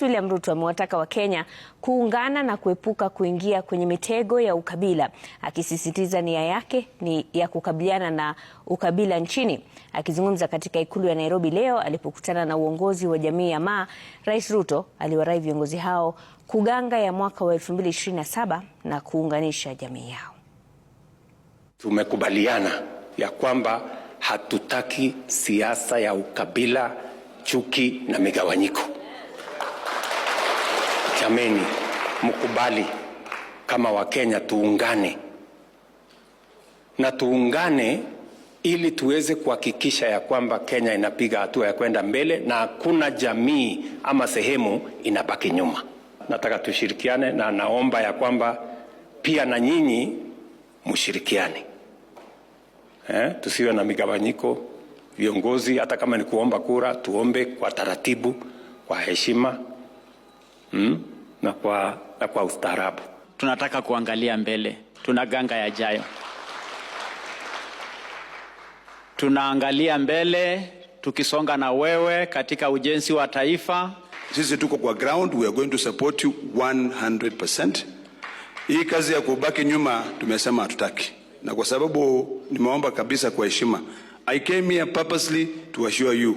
William Ruto amewataka Wakenya kuungana na kuepuka kuingia kwenye mitego ya ukabila, akisisitiza nia yake ni ya kukabiliana na ukabila nchini. Akizungumza katika ikulu ya Nairobi leo alipokutana na uongozi wa jamii ya Maa, Rais Ruto aliwarai viongozi hao kuganga ya mwaka wa 2027 na kuunganisha jamii yao. Tumekubaliana ya kwamba hatutaki siasa ya ukabila, chuki na migawanyiko. Jameni, mkubali kama Wakenya tuungane, na tuungane ili tuweze kuhakikisha ya kwamba Kenya inapiga hatua ya kwenda mbele na hakuna jamii ama sehemu inabaki nyuma. Nataka tushirikiane na naomba ya kwamba pia na nyinyi mshirikiane. Tusiwe na migawanyiko. Viongozi hata kama ni kuomba kura, tuombe kwa taratibu, kwa heshima na kwa ustaarabu. Tunataka kuangalia mbele, tunaganga yajayo. Tunaangalia mbele tukisonga na wewe katika ujenzi wa taifa. Sisi tuko kwa ground, we are going to support you 100%. Hii kazi ya kubaki nyuma tumesema hatutaki. Na kwa sababu nimeomba kabisa kwa heshima, I came here purposely to assure you